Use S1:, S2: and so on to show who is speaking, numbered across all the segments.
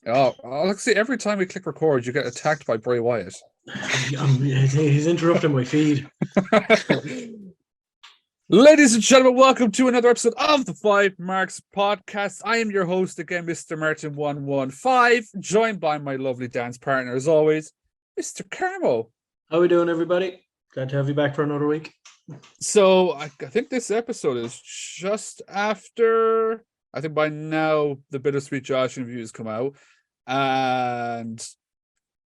S1: Let's see. Every time we click record, you get attacked by Bray Wyatt.
S2: He's interrupting my feed.
S1: Ladies and gentlemen, welcome to another episode of the 5Marks podcast. I am your host again, Mr. Martin 115, joined by my lovely dance partner, as always, Mr. Carmo.
S2: How we doing, everybody? Glad to have you back for another week.
S1: So I think this episode is just after. I think by now the Bittersweet Josh interview has come out, and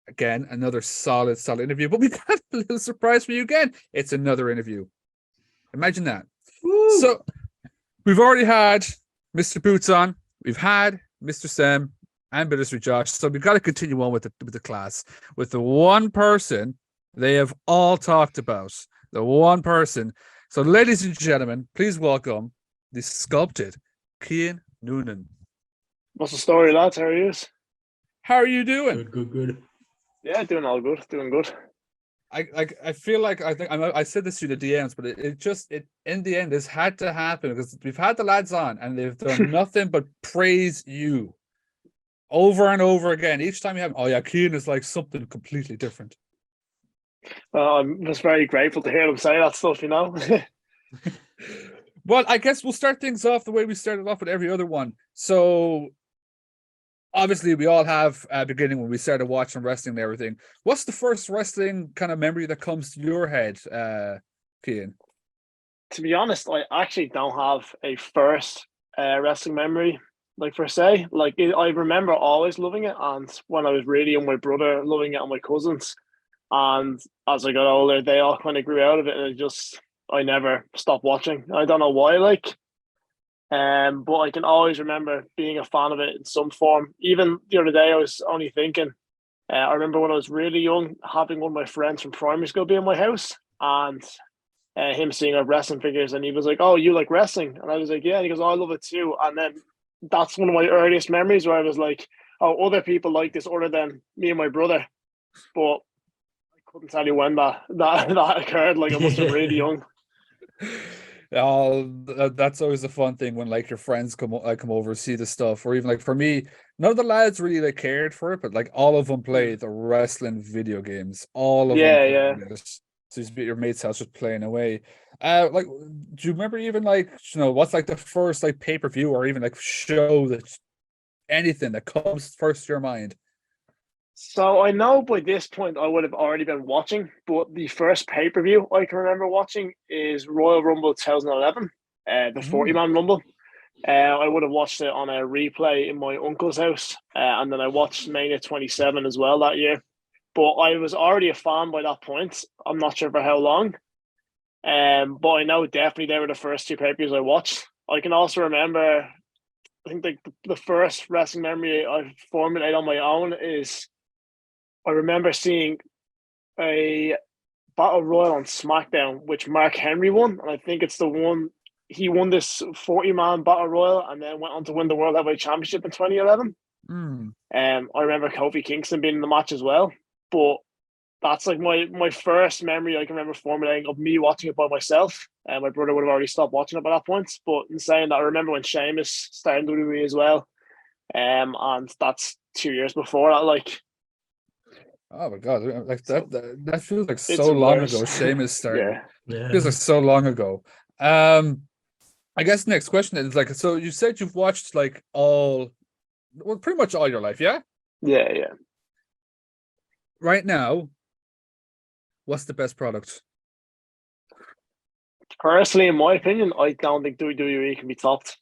S1: again another solid interview. But we got a little surprise for you again. It's another interview. Imagine that. Woo! So we've already had Mr. Boots on, we've had Mr. Sam and Bittersweet Josh. So we've got to continue on with the class with the one person they have all talked about. The one person. So, ladies and gentlemen, please welcome the Sculpted Cian Noonan.
S3: What's the story, lads? How are you?
S1: How are you doing?
S2: Good.
S3: Yeah, doing all good. Doing good.
S1: I feel like I said this through the DMs, but it in the end this had to happen because we've had the lads on and they've done nothing but praise you over and over again. Each time you have, oh yeah, Cian is like something completely different.
S3: I'm just very grateful to hear them say that stuff, you know.
S1: Well, I guess we'll start things off the way we started off with every other one. So obviously, we all have a beginning when we started watching wrestling and everything. What's the first wrestling kind of memory that comes to your head, Cian?
S3: To be honest, I actually don't have a first wrestling memory, like per se. I remember always loving it, and when I was really young, my brother loving it, and my cousins. And as I got older, they all kind of grew out of it, and I never stopped watching. I don't know why, but I can always remember being a fan of it in some form. Even the other day, I was only thinking, I remember when I was really young, having one of my friends from primary school be in my house and him seeing our wrestling figures. And he was like, "Oh, you like wrestling?" And I was like, "Yeah." And he goes, "Oh, I love it too." And then that's one of my earliest memories where I was like, "Oh, other people like this other than me and my brother." But I couldn't tell you when that occurred. Like, I must have been really young.
S1: Oh, that's always a fun thing when like your friends come over, see the stuff, or even like for me, none of the lads really like cared for it, but like all of them played the wrestling video games. All of them played it. So you be at your mate's house just playing away. Like, do you remember even like what's like the first like pay-per-view or even like show that anything that comes first to your mind?
S3: So I know by this point I would have already been watching, but the first pay-per-view I can remember watching is Royal Rumble 2011, the 40-man Rumble. I would have watched it on a replay in my uncle's house, and then I watched Mania 27 as well that year. But I was already a fan by that point. I'm not sure for how long, but I know definitely they were the first two pay-per-views I watched. I can also remember, I think the first wrestling memory I formulated on my own is I remember seeing a Battle Royal on SmackDown, which Mark Henry won. And I think it's the one, he won this 40-man Battle Royal and then went on to win the World Heavyweight Championship in 2011. I remember Kofi Kingston being in the match as well. But that's like my first memory I can remember formulating of me watching it by myself. And my brother would have already stopped watching it by that point. But in saying that, I remember when Sheamus started WWE as well. And that's 2 years before that,
S1: Oh my god! Like that feels like so long ago. Sheamus started.
S2: Yeah.
S1: Feels like so long ago. I guess next question is like, so you said you've watched like pretty much all your life, yeah?
S3: Yeah.
S1: Right now, what's the best product?
S3: Personally, in my opinion, I don't think WWE can be topped.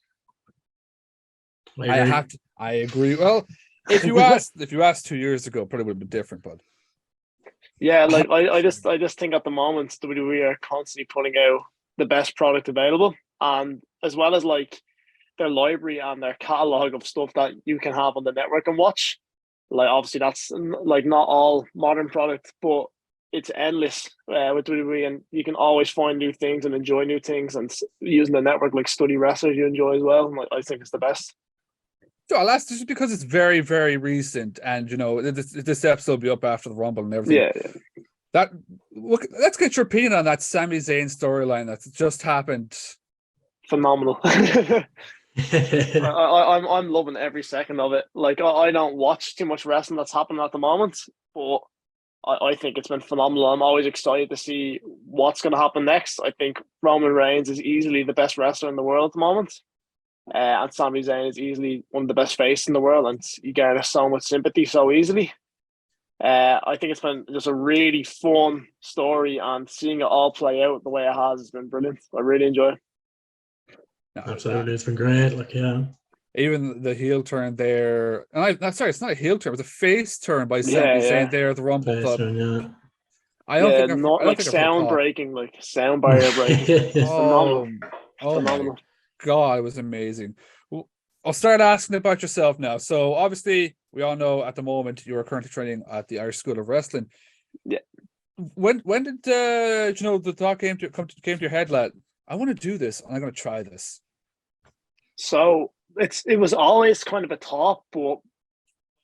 S1: I agree. Well, if you asked 2 years ago, probably would have been different, but
S3: yeah, like I just think at the moment WWE are constantly putting out the best product available, and as well as like their library and their catalog of stuff that you can have on the network and watch. Like obviously that's like not all modern product, but it's endless with WWE, and you can always find new things and enjoy new things, and using the network like study wrestlers you enjoy as well. And I think it's the best.
S1: So I'll ask this because it's very, very recent, and this episode will be up after the Rumble and everything.
S3: Yeah.
S1: Let's get your opinion on that Sami Zayn storyline that's just happened.
S3: Phenomenal. I'm loving every second of it. Like I don't watch too much wrestling that's happening at the moment, but I think it's been phenomenal. I'm always excited to see what's going to happen next. I think Roman Reigns is easily the best wrestler in the world at the moment. And Sami Zayn is easily one of the best faces in the world, and you garner so much sympathy so easily. I think it's been just a really fun story, and seeing it all play out the way it has been brilliant. I really enjoy it.
S1: No,
S2: Absolutely, it's been great. Like, yeah.
S1: even the heel turn there, and I'm sorry, it's not a heel turn, it was a face turn by Sami
S3: Yeah,
S1: Zayn there at the Rumble.
S2: Yeah.
S1: I don't think I've,
S3: not
S1: I don't
S3: like
S1: think I've heard
S3: sound
S1: pop.
S3: breaking, like sound barrier breaking. It's phenomenal.
S1: Oh my
S3: Phenomenal.
S1: God, it was amazing. Well, I'll start asking about yourself now. So obviously, we all know at the moment you are currently training at the Irish School of Wrestling.
S3: Yeah.
S1: When did you know the thought came to your head, lad? I want to do this, and I'm going to try this.
S3: So it was always kind of a thought, but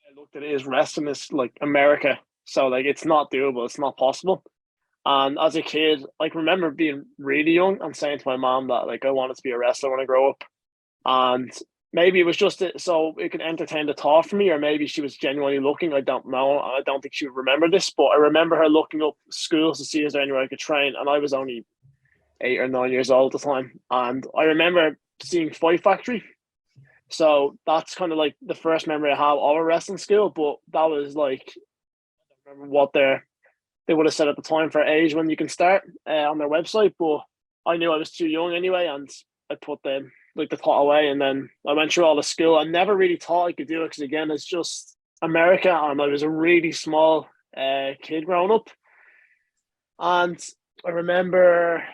S3: I looked at it as wrestling is like America, so like it's not doable, it's not possible. And as a kid, like remember being really young and saying to my mom that like I wanted to be a wrestler when I grow up, and maybe it was just so it could entertain the thought for me, or maybe she was genuinely looking. I don't know. I don't think she would remember this, but I remember her looking up schools to see is there anywhere I could train, and I was only 8 or 9 years old at the time, and I remember seeing Fight Factory. So that's kind of like the first memory I have of a wrestling school. But that was like, I don't remember what they would have said at the time for age when you can start on their website. But I knew I was too young anyway, and I put the thought away. And then I went through all the school. I never really thought I could do it because again, it's just America, and I was a really small kid growing up. And I remember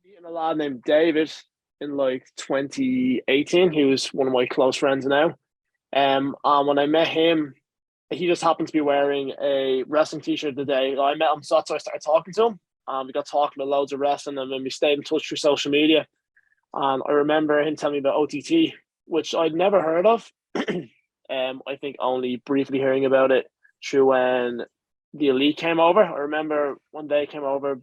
S3: meeting a lad named David in like 2018. He was one of my close friends now. And when I met him, he just happened to be wearing a wrestling t-shirt the day I met him. So that's why I started talking to him. We got talking about loads of wrestling, and then we stayed in touch through social media. And I remember him telling me about OTT, which I'd never heard of. I think only briefly hearing about it through when the Elite came over. I remember one day came over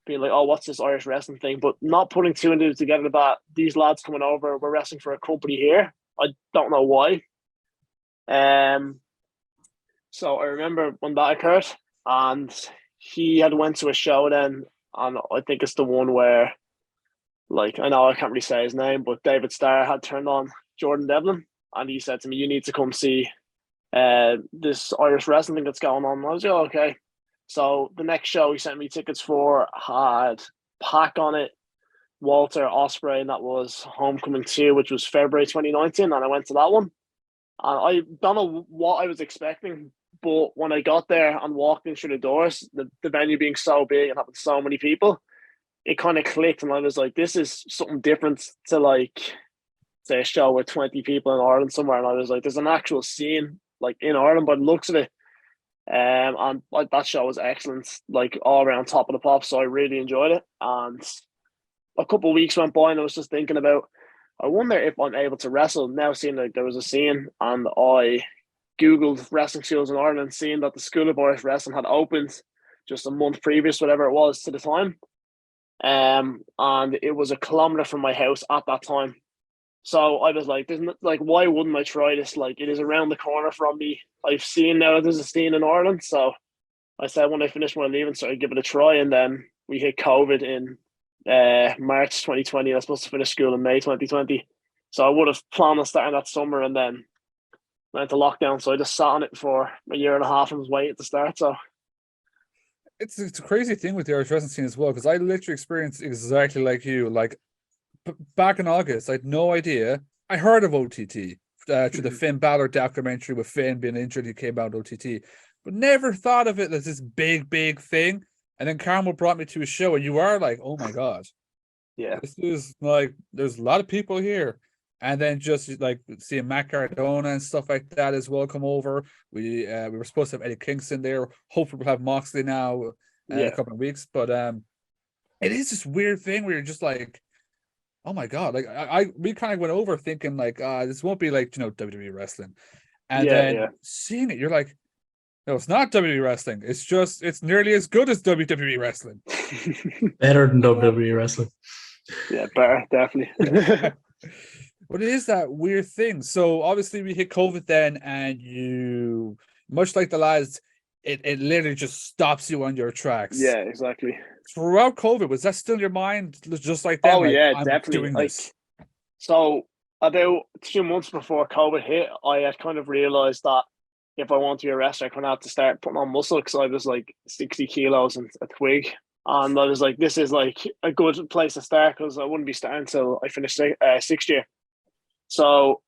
S3: being like, oh, what's this Irish wrestling thing? But not putting two and two together that these lads coming over were wrestling for a company here. I don't know why. So I remember when that occurred, and he had went to a show then, and I think it's the one where, like, I know I can't really say his name, but David Starr had turned on Jordan Devlin, and he said to me, you need to come see this Irish wrestling thing that's going on. And I was like, oh, okay. So the next show he sent me tickets for had Pac on it, Walter, Ospreay, and that was Homecoming 2, which was February 2019, and I went to that one. And I don't know what I was expecting, but when I got there and walked in through the doors, the venue being so big and having so many people, it kind of clicked, and I was like, this is something different to like, say, a show with 20 people in Ireland somewhere. And I was like, there's an actual scene like in Ireland by the looks of it. And like that show was excellent, like all around top of the pop. So I really enjoyed it. And a couple of weeks went by, and I was just thinking about, I wonder if I'm able to wrestle now. Seeing like there was a scene, and I googled wrestling schools in Ireland, seeing that the School of Irish Wrestling had opened just a month previous, whatever it was, to the time. And it was a kilometer from my house at that time. So I was like, like, why wouldn't I try this? Like, it is around the corner from me. I've seen now there's a scene in Ireland. So I said when I finished my leaving, so I'd give it a try. And then we hit COVID in March 2020. I was supposed to finish school in May 2020. So I would have planned on starting that summer, and then went to lockdown. So I just sat on it for a year and a half and was waiting to start. So
S1: it's a crazy thing with the Irish wrestling scene as well, because I literally experienced exactly like you. Like back in August, I had no idea. I heard of OTT through the Finn Balor documentary with Finn being injured. He came out OTT, but never thought of it as this big thing. And then Carmo brought me to a show, and you are like, oh my God.
S3: yeah,
S1: This is like, there's a lot of people here. And then just like seeing Matt Cardona and stuff like that as well come over. We were supposed to have Eddie Kingston there. Hopefully we'll have Moxley now in a couple of weeks. But it is this weird thing where you're just like, oh my God. Like we kind of went over thinking like, this won't be like, WWE wrestling. And then seeing it, you're like, no, it's not WWE wrestling. It's nearly as good as WWE wrestling.
S2: Better than WWE wrestling.
S3: Yeah, better, definitely.
S1: But it is that weird thing. So obviously we hit COVID then, and you, much like the lads, it literally just stops you on your tracks.
S3: Yeah, exactly.
S1: Throughout COVID, was that still in your mind, just like them?
S3: Oh
S1: like,
S3: yeah,
S1: I'm
S3: definitely.
S1: doing
S3: Like,
S1: this.
S3: so about 2 months before COVID hit, I had kind of realized that if I want to be a wrestler, I kind of have to start putting on muscle because I was like 60 kilos and a twig. And I was like, this is like a good place to start because I wouldn't be starting until I finished sixth year. So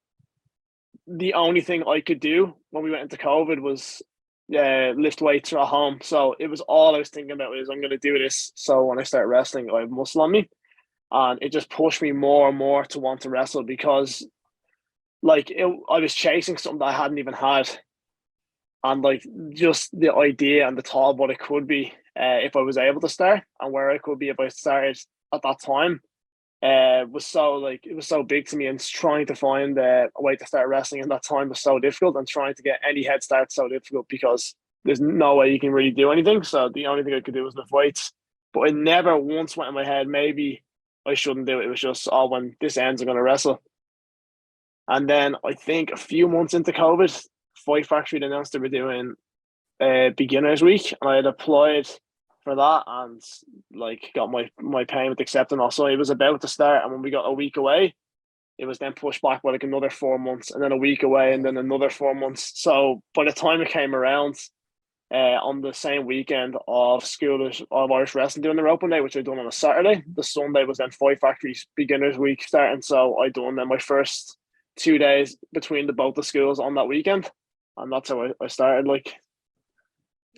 S3: the only thing I could do when we went into COVID was lift weights at home. So it was all I was thinking about is I'm going to do this. So when I start wrestling, I have muscle on me. And it just pushed me more and more to want to wrestle because I was chasing something that I hadn't even had. And like just the idea and the thought of what it could be if I was able to start and where I could be if I started at that time was so it was so big to me, and trying to find a way to start wrestling in that time was so difficult, and trying to get any head start so difficult because there's no way you can really do anything. So the only thing I could do was lift weights, but it never once went in my head maybe I shouldn't do it. It was just, oh, when this ends I'm going to wrestle. And then I think a few months into COVID, Fight Factory announced they were doing beginners week, and I had applied for that and like got my payment accepted. Also, it was about to start, and when we got a week away, it was then pushed back by like another 4 months, and then a week away, and then another 4 months. So by the time it came around, on the same weekend of School of Irish Wrestling doing their open day, which I done on a Saturday, the Sunday was then Fight Factory's beginners week starting. So I done then my first 2 days between both the schools on that weekend, and that's how I started. Like,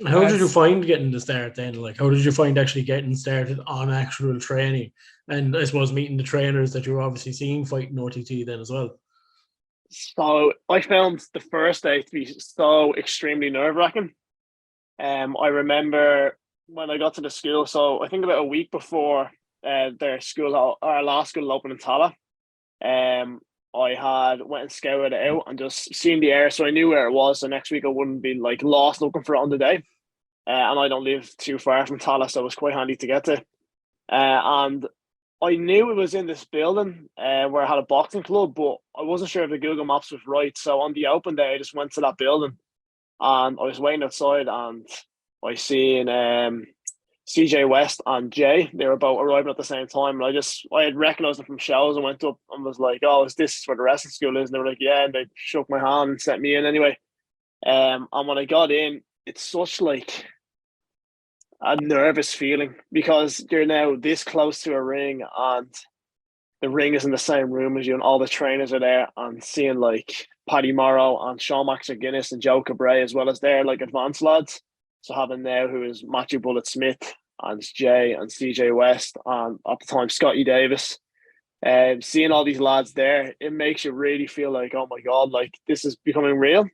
S2: how did you find getting the start then? Like, how did you find actually getting started on actual training? And I suppose meeting the trainers that you were obviously seeing fighting OTT then as well.
S3: So I found the first day to be so extremely nerve-wracking. I remember when I got to the school, so I think about a week before their school, our last school opened in Tala, I had went and scouted it out and just seen the area, so I knew where it was. So next week I wouldn't be like lost looking for it on the day. And I don't live too far from Tala, so it was quite handy to get to. And I knew it was in this building where I had a boxing club, but I wasn't sure if the Google Maps was right. So on the open day, I just went to that building, and I was waiting outside, and I seen CJ West and Jay. They were both arriving at the same time, and I had recognized them from shows and went up and was like, "Oh, is this where the wrestling school is?" And they were like, "Yeah," and they shook my hand and sent me in anyway. And when I got in, it's such like a nervous feeling because you're now this close to a ring, and the ring is in the same room as you, and all the trainers are there, and seeing like Paddy Morrow and Sean Max Guinness and Joe Cabray as well as their like advanced lads. So having now who is Matthew Bullet Smith and Jay and CJ West and at the time Scotty Davis, seeing all these lads there, it makes you really feel like, oh my God, like this is becoming real.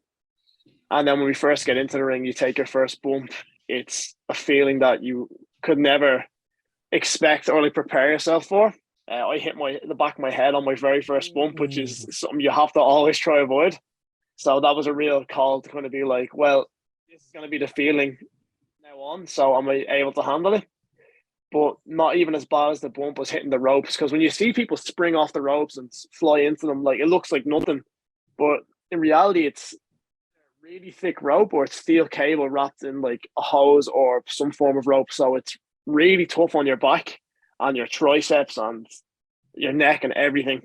S3: And then when we first get into the ring, you take your first bump. It's a feeling that you could never expect or like prepare yourself for. I hit the back of my head on my very first bump, which is something you have to always try to avoid. So that was a real call to kind of be like, well, this is going to be the feeling now on. So am I able to handle it? But not even as bad as the bump was hitting the ropes. Because when you see people spring off the ropes and fly into them, like it looks like nothing. But in reality, it's really thick rope or it's steel cable wrapped in like a hose or some form of rope. So it's really tough on your back and your triceps and your neck and everything.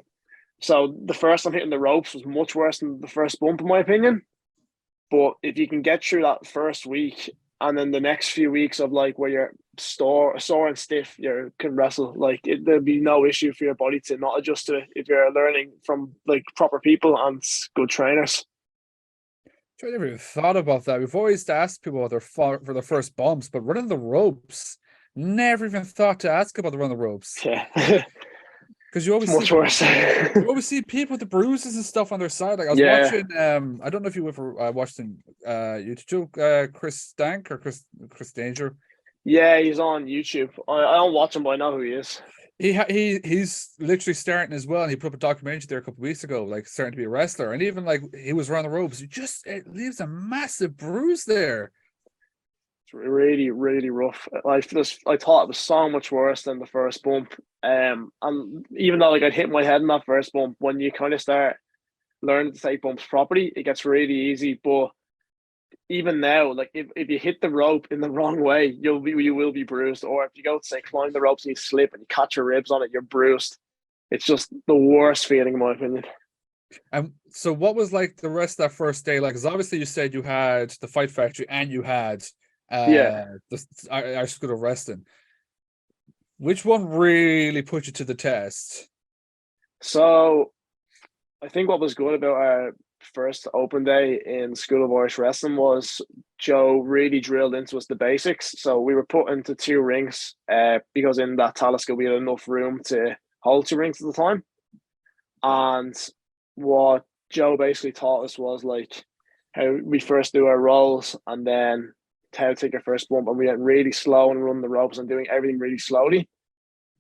S3: So the first time hitting the ropes was much worse than the first bump, in my opinion. But if you can get through that first week and then the next few weeks of like where you're sore and stiff, you can wrestle, like there'll be no issue for your body to not adjust to it if you're learning from like proper people and good trainers.
S1: I never even thought about that. We've always asked people about for their first bumps, but running the ropes, never even thought to ask about the run the ropes.
S3: Yeah.
S1: Because you always
S3: much worse.
S1: You always see people with the bruises and stuff on their side. Like I was watching, I don't know if you ever watched in YouTube, Chris Stank or Chris Danger.
S3: Yeah, he's on YouTube. I don't watch him, but I know who he is.
S1: He's literally starting as well, and he put up a documentary there a couple of weeks ago, like starting to be a wrestler, and even like he was around the ropes, it leaves a massive bruise there.
S3: It's really, really rough. I thought it was so much worse than the first bump. And even though like I'd hit my head in that first bump, when you kind of start learning to take bumps properly, it gets really easy. But even now, like if you hit the rope in the wrong way, you will be bruised. Or if you go to say climb the ropes and you slip and you catch your ribs on it, you're bruised. It's just the worst feeling in my opinion.
S1: So what was like the rest of that first day like? Because obviously you said you had the Fight Factory and you had the our school of wrestling. Which one really put you to the test?
S3: So I think what was good about our first open day in School of Irish Wrestling was Joe really drilled into us the basics. So we were put into 2 rings because in that Talisker we had enough room to hold 2 rings at the time. And what Joe basically taught us was like how we first do our rolls and then how to take our first bump, and we went really slow and run the ropes and doing everything really slowly.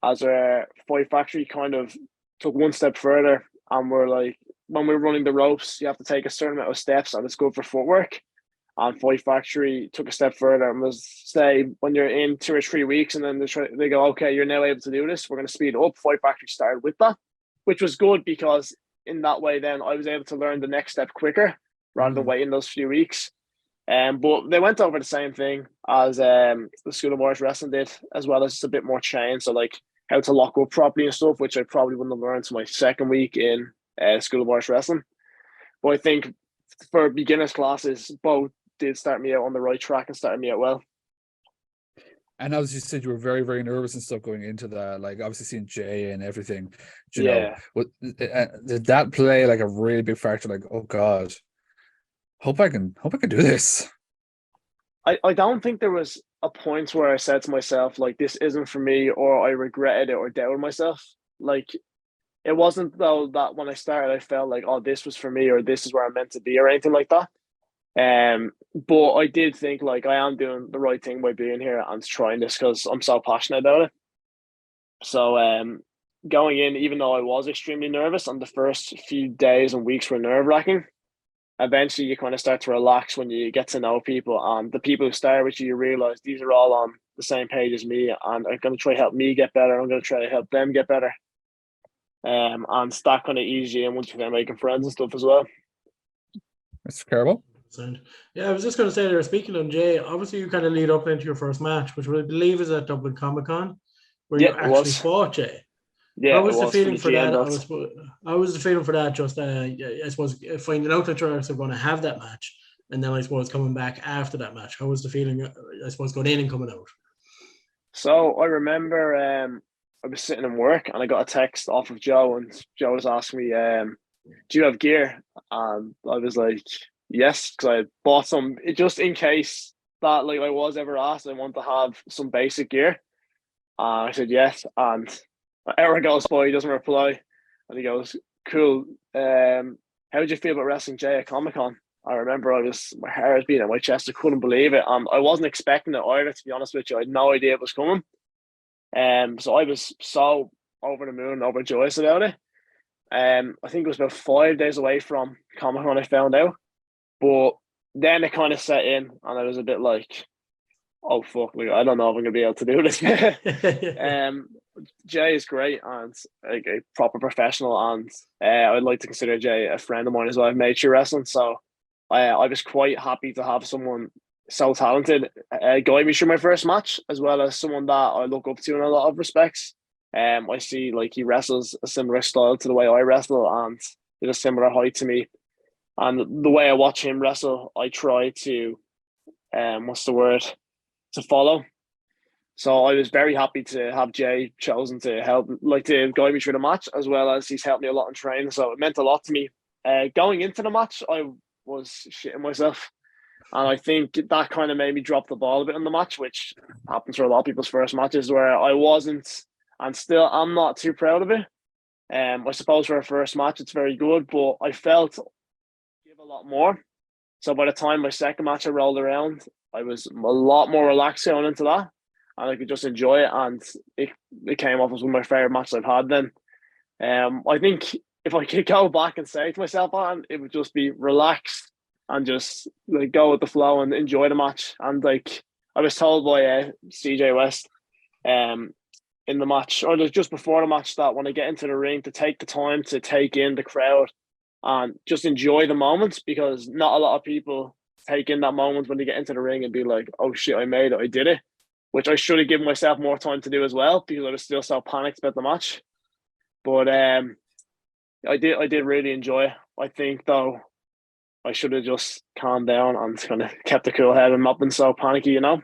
S3: As our Fight Factory kind of took one step further, and we're like, when we're running the ropes, you have to take a certain amount of steps, and it's good for footwork. And Fight Factory took a step further and was say when you're in 2 or 3 weeks, and then they go, okay, you're now able to do this. We're going to speed it up. Fight Factory started with that, which was good because in that way, then I was able to learn the next step quicker rather than waiting those few weeks. But they went over the same thing as the School of Irish Wrestling did, as well as just a bit more chain. So like how to lock up properly and stuff, which I probably wouldn't have learned until my second week in School of Irish Wrestling. But I think for beginners classes, both did start me out on the right track and started me out well.
S1: And as you said, you were very, very nervous and stuff going into that, like obviously seeing Jay and everything. You know, did that play like a really big factor? Like, oh God, hope I can do this.
S3: I don't think there was a point where I said to myself, like, this isn't for me, or I regretted it or doubted myself. Like, it wasn't though that when I started, I felt like, oh, this was for me, or this is where I'm meant to be, or anything like that. But I did think like I am doing the right thing by being here and trying this because I'm so passionate about it. So going in, even though I was extremely nervous and the first few days and weeks were nerve-wracking, eventually you kind of start to relax when you get to know people, and the people who start with you realize these are all on the same page as me and are going to try to help me get better. I'm going to try to help them get better. And that kind of eases you in once you start making friends and stuff as well.
S1: Mr. Carmo?
S2: Yeah, I was just going to say there, speaking on Jay, obviously you kind of lead up into your first match, which I believe is at Dublin Comic Con, where you actually fought Jay.
S3: Yeah,
S2: how was the feeling for that? How was the feeling for that? Just I suppose finding out that you're going to have that match, and then I suppose coming back after that match. How was the feeling? I suppose going in and coming out.
S3: So I remember I was sitting in work and I got a text off of Joe, and Joe was asking me, "Do you have gear?" And I was like, "Yes," because I had bought some just in case that like I was ever asked. I want to have some basic gear. I said yes, and an hour goes by, he doesn't reply, and he goes, "Cool. How did you feel about wrestling Jay at Comic Con?" I remember my heart was beating in my chest. I couldn't believe it. I wasn't expecting it either, to be honest with you. I had no idea it was coming. So I was so over the moon, overjoyed about it. I think it was about 5 days away from Comic Con I found out. But then it kind of set in, and I was a bit like, oh fuck, like, I don't know if I'm gonna be able to do this. Jay is great and like a proper professional, and I'd like to consider Jay a friend of mine as well. I've made sure wrestling, so I was quite happy to have someone so talented guide me through my first match, as well as someone that I look up to in a lot of respects. I see like he wrestles a similar style to the way I wrestle, and he's a similar height to me. And the way I watch him wrestle, I try to to follow. So I was very happy to have Jay chosen to help, like to guide me through the match, as well as he's helped me a lot in training. So it meant a lot to me. Going into the match, I was shitting myself. And I think that kind of made me drop the ball a bit in the match, which happens for a lot of people's first matches, where I wasn't, and still I'm not too proud of it. I suppose for a first match, it's very good, but I felt give a lot more. So by the time my second match I rolled around, I was a lot more relaxed going into that, and I could just enjoy it. And it came off as one of my favorite matches I've had then. I think if I could go back and say to myself, it would just be relaxed and just like go with the flow and enjoy the match. And like I was told by CJ West in the match, or just before the match, that when I get into the ring, to take the time to take in the crowd and just enjoy the moment, because not a lot of people take in that moment when they get into the ring and be like, oh shit, I made it, I did it, which I should have given myself more time to do as well, because I was still so panicked about the match. But I did really enjoy it. I think, though, I should have just calmed down and kind of kept a cool head and not been so panicky, you know?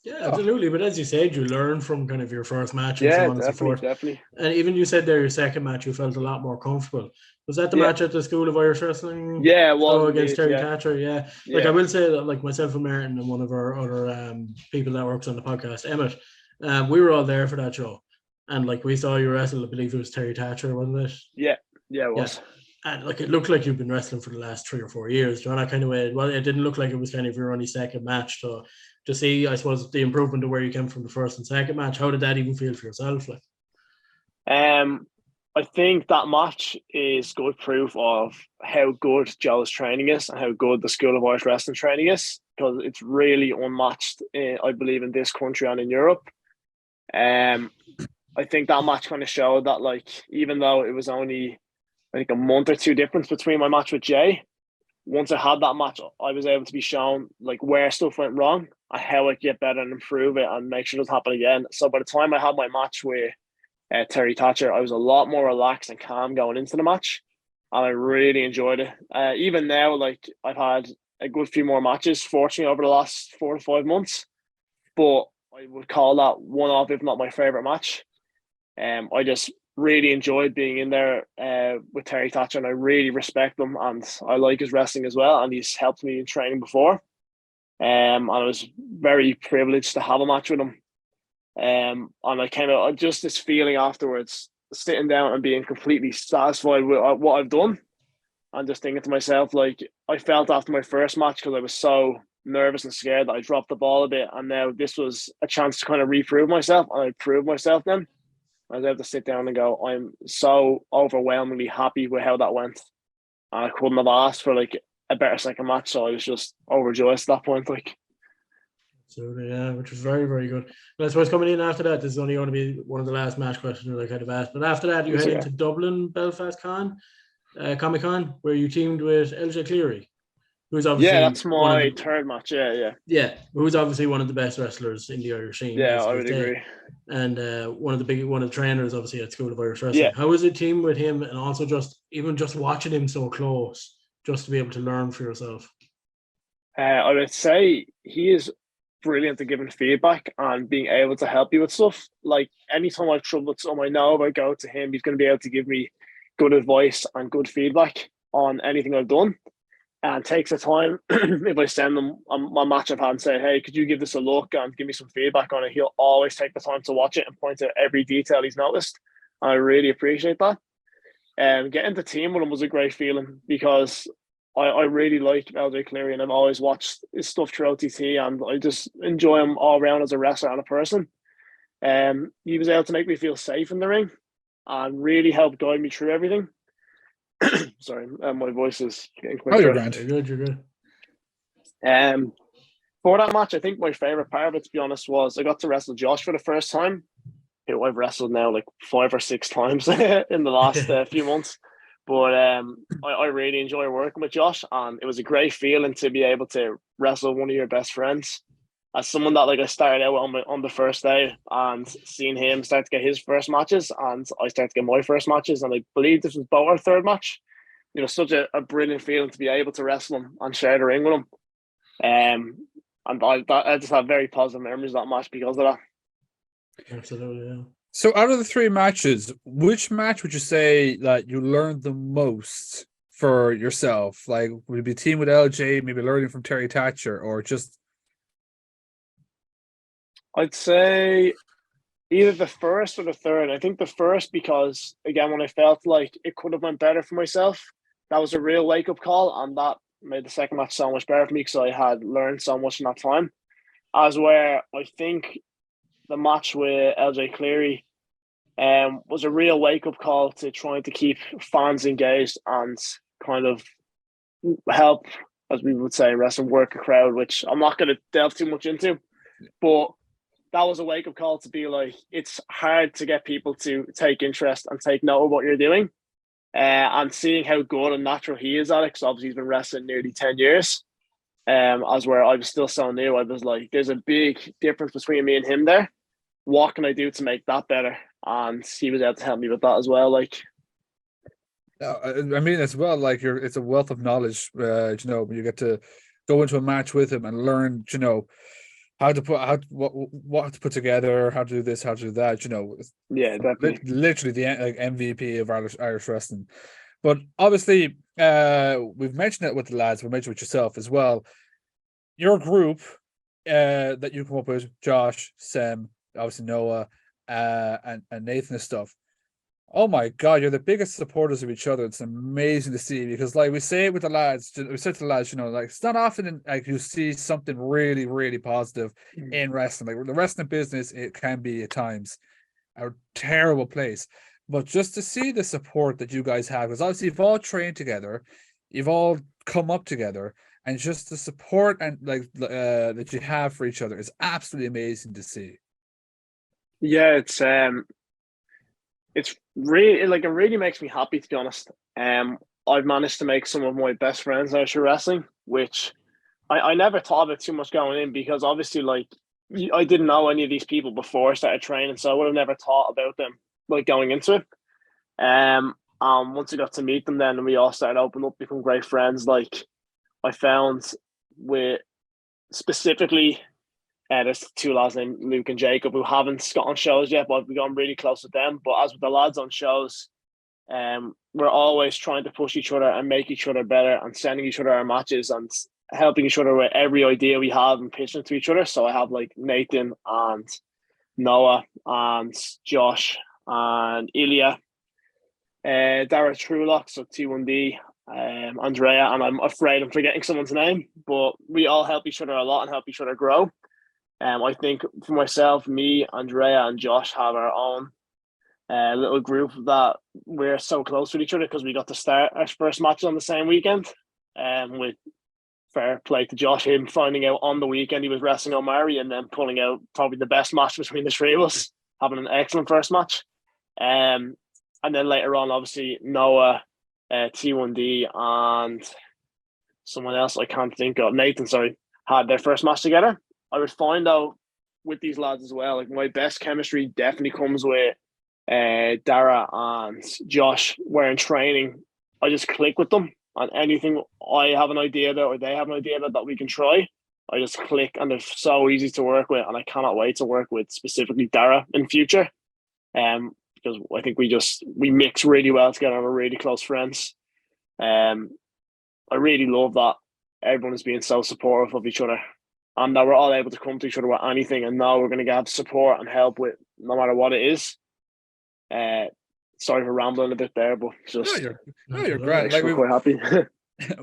S2: Yeah, absolutely. But as you said, you learn from kind of your first match and
S3: Yeah,
S2: so on and so forth.
S3: definitely.
S2: And even you said there, your second match, you felt a lot more comfortable. Was that the match at the School of Irish Wrestling?
S3: Yeah, it was
S2: against Terry Thatcher. Yeah. Like I will say that, like myself and Martin and one of our other people that works on the podcast, Emmett, we were all there for that show, and like we saw you wrestle. I believe it was Terry Thatcher, wasn't it?
S3: Yeah, it was.
S2: And like it looked like you've been wrestling for the last 3 or 4 years, you know, that kind of way. Well, it didn't look like it was kind of your only second match. So to see, I suppose, the improvement to where you came from the first and second match, how did that even feel for yourself? Like,
S3: I think that match is good proof of how good Joe's training is and how good the School of Irish Wrestling training is, because it's really unmatched, I believe, in this country and in Europe. I think that match kind of showed that, like, even though it was only, I think, a month or two difference between my match with Jay, once I had that match, I was able to be shown like where stuff went wrong and how I could get better and improve it and make sure it doesn't happen again. So by the time I had my match with Terry Thatcher, I was a lot more relaxed and calm going into the match, and I really enjoyed it. Even now, like, I've had a good few more matches, fortunately, over the last 4 to 5 months, but I would call that one of, if not my favorite match. I just really enjoyed being in there with Terry Thatcher, and I really respect him, and I like his wrestling as well, and he's helped me in training before. And I was very privileged to have a match with him. And I came out just this feeling afterwards, sitting down and being completely satisfied with what I've done, and just thinking to myself, like, I felt after my first match, because I was so nervous and scared, that I dropped the ball a bit, and now this was a chance to kind of reprove myself, and I proved myself then. I was able to sit down and go, I'm so overwhelmingly happy with how that went. And I couldn't have asked for like a better second match, so I was just overjoyed at that point. Like,
S2: absolutely, yeah, which was very, very good. And I suppose coming in after that, this is only going to be one of the last match questions that I kind of asked. But after that, you head into Dublin, Belfast Comic Con, where you teamed with LJ Cleary, who's obviously
S3: that's my third match. Yeah,
S2: who's obviously one of the best wrestlers in the Irish scene.
S3: Yeah, I would agree.
S2: And one of the trainers, obviously, at School of Irish Wrestling. How was it teaming with him, and also just watching him so close, just to be able to learn for yourself?
S3: I would say he is brilliant at giving feedback and being able to help you with stuff. Like, anytime I've trouble with something, I know if I go to him, he's going to be able to give me good advice and good feedback on anything I've done. And takes the time, if I send them my match I've had and say, hey, could you give this a look and give me some feedback on it, he'll always take the time to watch it and point out every detail he's noticed. And I really appreciate that. Getting the team with him was a great feeling, because I really like LJ Cleary, and I've always watched his stuff through OTT, and I just enjoy him all around as a wrestler and a person. He was able to make me feel safe in the ring and really help guide me through everything. Sorry, my voice is getting quite
S2: you're good.
S3: For that match, I think my favorite part of it, to be honest, was I got to wrestle Josh for the first time, who I've wrestled now like 5 or 6 times in the last few months. But I really enjoy working with Josh, and it was a great feeling to be able to wrestle one of your best friends. As someone that, like, I started out on the first day, and seeing him start to get his first matches, and I started to get my first matches, and I believe this was both our third match. You know, such a brilliant feeling to be able to wrestle him and share the ring with him. And I just have very positive memories of that match because of that.
S2: Absolutely, yeah.
S1: So out of the 3 matches, which match would you say that you learned the most for yourself? Like, would it be team with LJ, maybe learning from Terry Thatcher, or just...
S3: I'd say either the first or the third. I think the first, because, again, when I felt like it could have went better for myself, that was a real wake-up call, and that made the second match so much better for me, because I had learned so much in that time. As where I think the match with LJ Cleary was a real wake-up call to trying to keep fans engaged and kind of help as we would say in wrestling, work a crowd, which I'm not going to delve too much into. But that was a wake-up call to be like, it's hard to get people to take interest and take note of what you're doing. And seeing how good and natural he is at it, because obviously he's been wrestling nearly 10 years. As where I was still so new, I was like, there's a big difference between me and him there. What can I do to make that better? And he was able to help me with that as well. Like,
S1: I mean, as well, like it's a wealth of knowledge. You get to go into a match with him and learn, how to put what to put together, how to do this, how to do that.
S3: yeah, definitely.
S1: Literally the like MVP of Irish wrestling. But obviously, we've mentioned it with the lads. We mentioned it with yourself as well. Your group that you come up with, Josh, Sam, obviously Noah, and Nathan and stuff. Oh my God, you're the biggest supporters of each other. It's amazing to see because, like we say it with the lads, we said to the lads, like it's not often like you see something really, really positive in wrestling. Like the wrestling business, it can be at times a terrible place, but just to see the support that you guys have, because obviously you've all trained together, you've all come up together, and just the support and that you have for each other is absolutely amazing to see.
S3: Yeah, it's really like it really makes me happy, to be honest. I've managed to make some of my best friends out of wrestling, which I never thought about too much going in, because obviously like I didn't know any of these people before I started training, so I would have never thought about them like going into it. Once I got to meet them, then we all started opening up, become great friends. Like I found with specifically there's two lads named Luke and Jacob who haven't got on shows yet, but we've gotten really close with them. But as with the lads on shows, we're always trying to push each other and make each other better and sending each other our matches and helping each other with every idea we have and pitching to each other. So I have like Nathan and Noah and Josh and Ilya, Dara Trulock, so T1D, Andrea, and I'm afraid I'm forgetting someone's name, but we all help each other a lot and help each other grow. I think for myself, me, Andrea, and Josh have our own little group that we're so close with each other because we got to start our first match on the same weekend. With fair play to Josh, him finding out on the weekend he was wrestling Omari and then pulling out probably the best match between the three of us, having an excellent first match. And then later on, obviously, Noah, T1D, and someone else I can't think of, Nathan, sorry, had their first match together. I would find out with these lads as well, like my best chemistry definitely comes with Dara and Josh, where in training, I just click with them on anything I have an idea about or they have an idea about that we can try. I just click and they're so easy to work with, and I cannot wait to work with specifically Dara in future. Because I think we mix really well together and we're really close friends. I really love that everyone is being so supportive of each other, and that we're all able to come to each other with anything, and now we're going to get support and help with no matter what it is. Sorry for rambling a bit there, but just
S1: you're great.
S3: Like we're quite happy.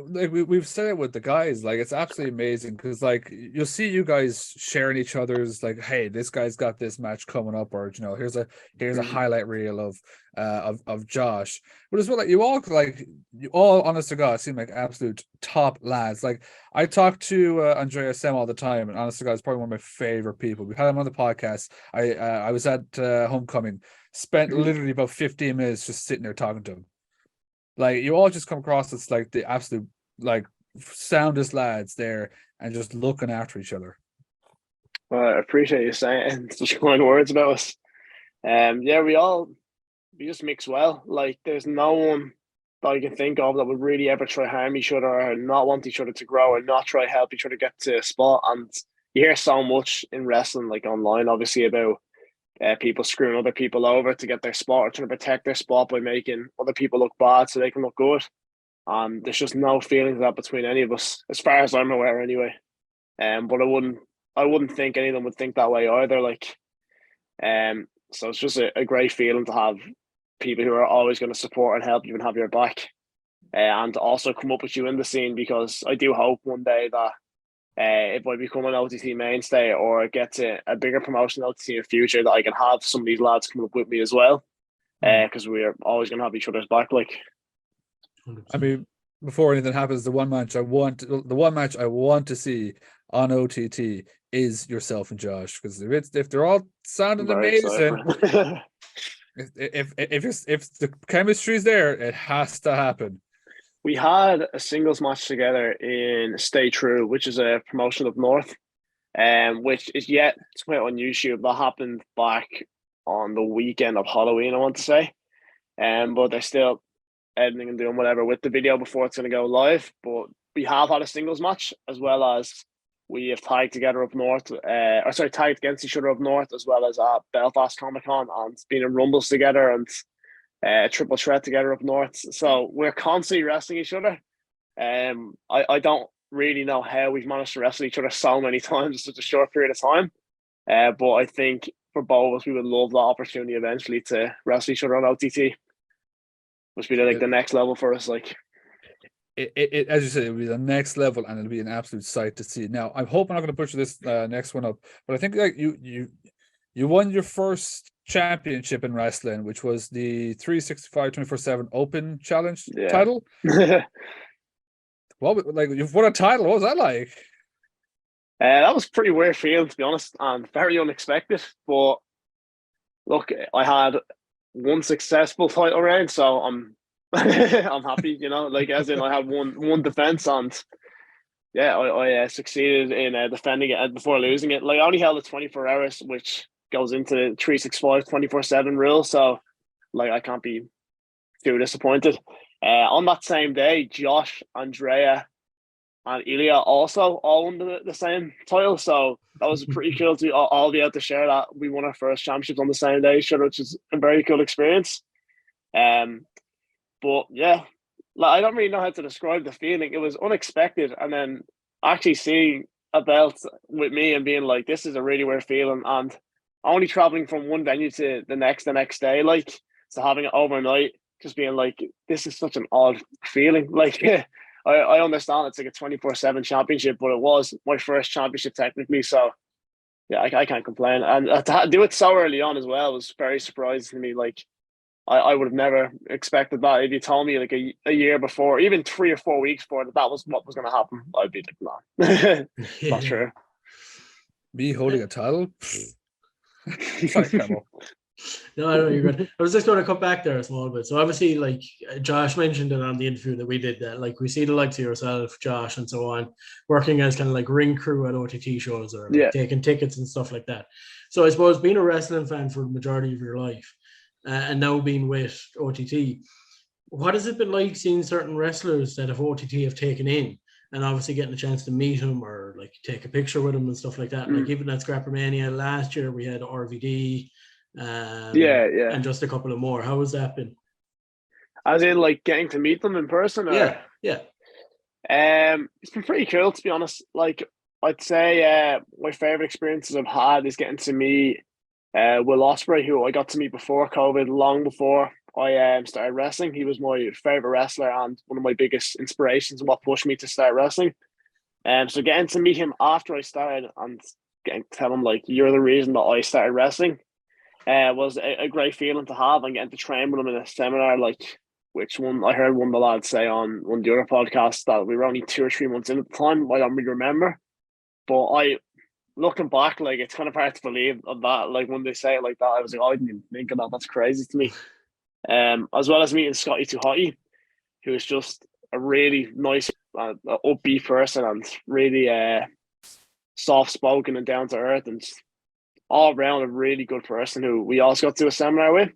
S1: Like we've said it with the guys, like it's absolutely amazing because like you'll see you guys sharing each other's like, hey, this guy's got this match coming up, or here's a highlight reel of Josh. But as well, like you all honest to God seem like absolute top lads. Like I talk to Andrea Sem all the time, and honest to God, it's probably one of my favorite people. We had him on the podcast. I was at homecoming, spent literally about 15 minutes just sitting there talking to him. Like you all just come across as like the absolute like soundest lads there and just looking after each other.
S3: Well, I appreciate you saying such kind words about us. Yeah, we just mix well. Like there's no one that I can think of that would really ever try harm each other or not want each other to grow or not try help each other get to a spot. And you hear so much in wrestling, like online, obviously, about people screwing other people over to get their spot or trying to protect their spot by making other people look bad so they can look good. There's just no feelings of that between any of us, as far as I'm aware, anyway. But I wouldn't think any of them would think that way either. Like, so it's just a great feeling to have people who are always going to support and help you and have your back, and also come up with you in the scene. Because I do hope one day that if I become an OTT mainstay or get to a bigger promotion OTT in the future, that I can have some of these lads come up with me as well, because we are always going to have each other's back. Like,
S2: 100%.
S1: I mean, before anything happens, the one match I want to see on OTT is yourself and Josh, because if they're all sounding
S3: Very excited
S1: amazing,
S3: for it.
S1: if the chemistry's there, it has to happen.
S3: We had a singles match together in Stay True, which is a promotion up north, which is yet to put on YouTube. That happened back on the weekend of Halloween, I want to say. But they're still editing and doing whatever with the video before it's going to go live. But we have had a singles match, as well as we have tagged together up north, tagged against each other up north, as well as at Belfast Comic Con, and been in Rumbles together and triple threat together up north. So we're constantly wrestling each other. I don't really know how we've managed to wrestle each other so many times in such a short period of time. But I think for both of us, we would love the opportunity eventually to wrestle each other on OTT. Must be like the next level for us. Like
S1: it as you said, it will be the next level, and it'll be an absolute sight to see. Now, I hope I'm not going to push this next one up, but I think like you won your first championship in wrestling, which was the 365 24/7 Open Challenge title. What, like, you've won a title? What was that like?
S3: That was pretty weird feeling, to be honest, and very unexpected. But look, I had one successful title round, so I'm I'm happy. You know, like as in I had one defense, and yeah, I succeeded in defending it before losing it. Like I only held it 24 hours, which goes into the 365 24/7 rule. So like I can't be too disappointed. On that same day, Josh, Andrea, and Ilya also all won the same title. So that was pretty cool to all be able to share that we won our first championships on the same day, which is a very cool experience. But yeah, like I don't really know how to describe the feeling. It was unexpected, and then actually seeing a belt with me and being like, this is a really weird feeling, and only traveling from one venue to the next day, like so having it overnight, just being like, this is such an odd feeling. Like I understand it's like a 24/7 championship, but it was my first championship technically, so yeah, I can't complain. And to do it so early on as well was very surprising to me. Like I would have never expected that. If you told me like a year before, even 3 or 4 weeks before that was what was going to happen, I'd be like, no, not sure.
S1: Me holding a title? Sorry, Carmo.
S2: No, I know you're good. I was just going to come back there a small bit. So obviously, like Josh mentioned it on the interview that we did, that like we see the likes of yourself, Josh, and so on, working as kind of like ring crew at OTT shows or like taking tickets and stuff like that. So I suppose being a wrestling fan for the majority of your life, and now being with OTT, what has it been like seeing certain wrestlers that have OTT have taken in, and obviously getting a chance to meet him or like take a picture with him and stuff like that? Like even at Scrappermania last year, we had RVD. And just a couple of more. How has that been?
S3: As in like getting to meet them in person? Or?
S2: Yeah.
S3: It's been pretty cool, to be honest. Like I'd say my favorite experiences I've had is getting to meet Will Ospreay, who I got to meet before COVID, long before I started wrestling. He was my favorite wrestler and one of my biggest inspirations and what pushed me to start wrestling. So getting to meet him after I started and getting to tell him like, you're the reason that I started wrestling, was a great feeling to have, and getting to train with him in a seminar, like which one I heard one of the lads say on one of the other podcasts that we were only 2 or 3 months in at the time. I don't really remember, but looking back, like it's kind of hard to believe of that. Like when they say it like that, I was like, oh, I didn't even think of that. That's crazy to me. As well as meeting Scotty Too Hotty, who is just a really nice, upbeat person and really soft spoken and down to earth, and all around a really good person who we also got to a seminar with,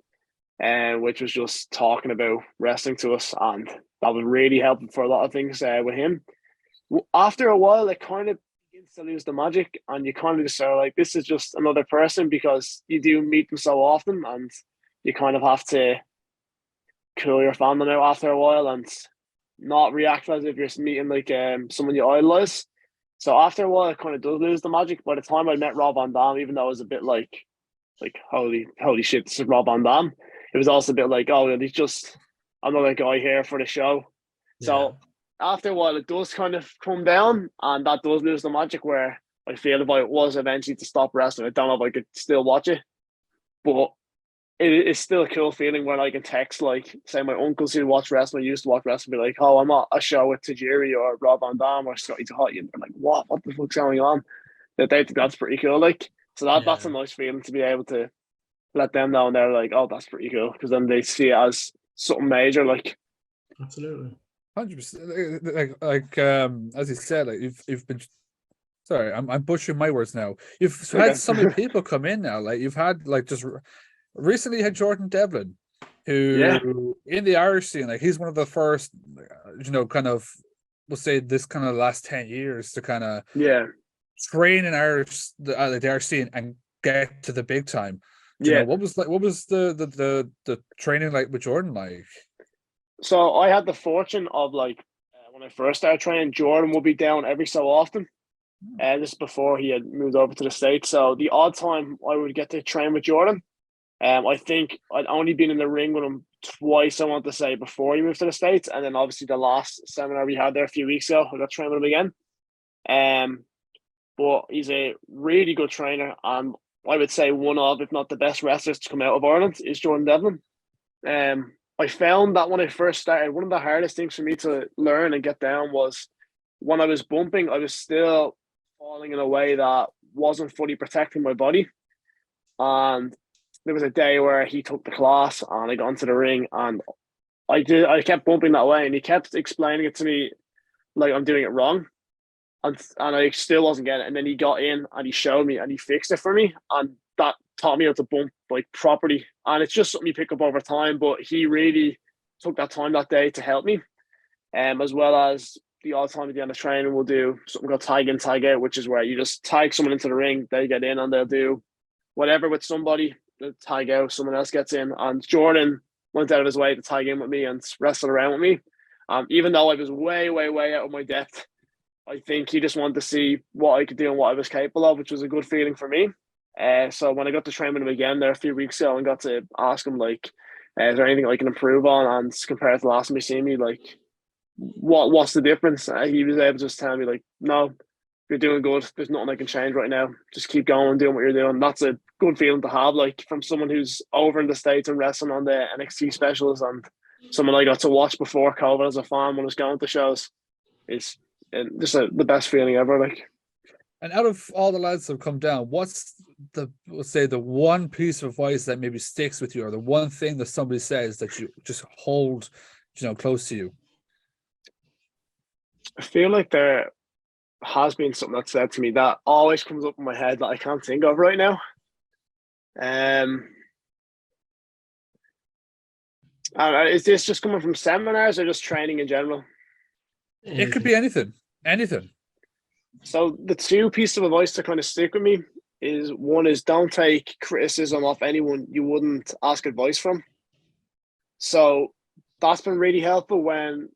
S3: and which was just talking about wrestling to us, and that was really helpful for a lot of things with him. After a while, it kind of begins to lose the magic, and you kind of just are like, this is just another person, because you do meet them so often, and you kind of have to cool your fandom out after a while and not react as if you're meeting like someone you idolize. So after a while, it kind of does lose the magic. By the time I met Rob Van Dam, even though I was a bit like holy shit, this is Rob Van Dam, it was also a bit like, oh, he's just another guy here for the show. Yeah. So after a while, it does kind of come down, and that does lose the magic, where I feel if I was eventually to stop wrestling, I don't know if I could still watch it. But it's still a cool feeling when I can text, like, say my uncles who watch wrestling, used to watch wrestling, be like, "Oh, I'm at a show with Tajiri or Rob Van Dam or Scotty Tahati," and they're like, What the fuck's going on?" That they think that's pretty cool. Like, so that's a nice feeling to be able to let them know, and they're like, "Oh, that's pretty cool," because then they see it as something major. Like,
S2: Absolutely.
S1: 100%. As you said, like you've been. Sorry, I'm butchering my words now. You've had so many people come in now. Like you've had like just recently had Jordan Devlin, who in the Irish scene, like he's one of the first, kind of, we'll say this kind of last 10 years to kind of train in the Irish scene and get to the big time. What was the training like with Jordan like?
S3: So I had the fortune of like when I first started training, Jordan would be down every so often. This before he had moved over to the States. So the odd time I would get to train with Jordan. I think I'd only been in the ring with him twice, I want to say, before he moved to the States. And then obviously the last seminar we had there a few weeks ago, I got trained with him again. But he's a really good trainer, and I would say one of, if not the best wrestlers to come out of Ireland is Jordan Devlin. I found that when I first started, one of the hardest things for me to learn and get down was when I was bumping, I was still falling in a way that wasn't fully protecting my body. And there was a day where he took the class and I got into the ring and I kept bumping that way and he kept explaining it to me like I'm doing it wrong. And I still wasn't getting it. And then he got in and he showed me and he fixed it for me. And that taught me how to bump like properly. And it's just something you pick up over time. But he really took that time that day to help me. As well as the odd time at the end of training, we'll do something called tag in, tag out, which is where you just tag someone into the ring, they get in and they'll do whatever with somebody, they'll tag out, someone else gets in. And Jordan went out of his way to tag in with me and wrestle around with me. Even though I was way, way, way out of my depth, I think he just wanted to see what I could do and what I was capable of, which was a good feeling for me. So when I got to train with him again there a few weeks ago and got to ask him, like, is there anything I can improve on? And compared to the last time he seen me, like, what's the difference? He was able to just tell me, like, no, you're doing good. There's nothing I can change right now. Just keep going, doing what you're doing. That's a good feeling to have, like, from someone who's over in the States and wrestling on the NXT specials and someone I got to watch before COVID as a fan when I was going to shows. It's just the best feeling ever, like.
S1: And out of all the lads that have come down, what's let's say the one piece of advice that maybe sticks with you, or the one thing that somebody says that you just hold, close to you?
S3: I feel like there has been something that's said to me that always comes up in my head that I can't think of right now. Is this just coming from seminars or just training in general?
S1: It could be anything.
S3: So the two pieces of advice that kind of stick with me is one is don't take criticism off anyone you wouldn't ask advice from. So that's been really helpful when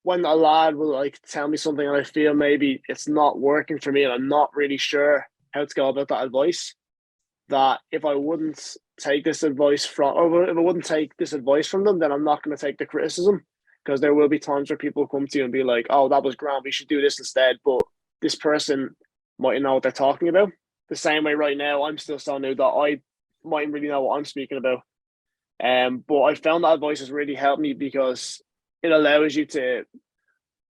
S3: a lad will like tell me something and I feel maybe it's not working for me and I'm not really sure how to go about that advice. That if I wouldn't take this advice from them, then I'm not going to take the criticism, because there will be times where people come to you and be like, "Oh, that was grand. We should do this instead." But this person might know what they're talking about. The same way right now, I'm still so new that I mightn't really know what I'm speaking about. But I found that advice has really helped me because it allows you to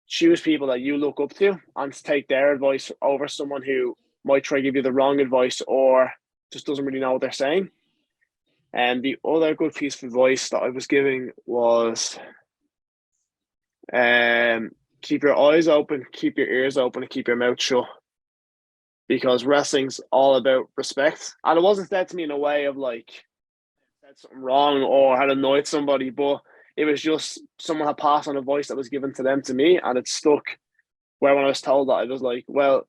S3: choose people that you look up to and to take their advice over someone who might try to give you the wrong advice or just doesn't really know what they're saying. And the other good piece of advice that I was giving was keep your eyes open, keep your ears open, and keep your mouth shut. Because wrestling's all about respect. And it wasn't said to me in a way of like said something wrong or had annoyed somebody, but it was just someone had passed on a voice that was given to them to me, and it stuck. Where when I was told that, I was like, well,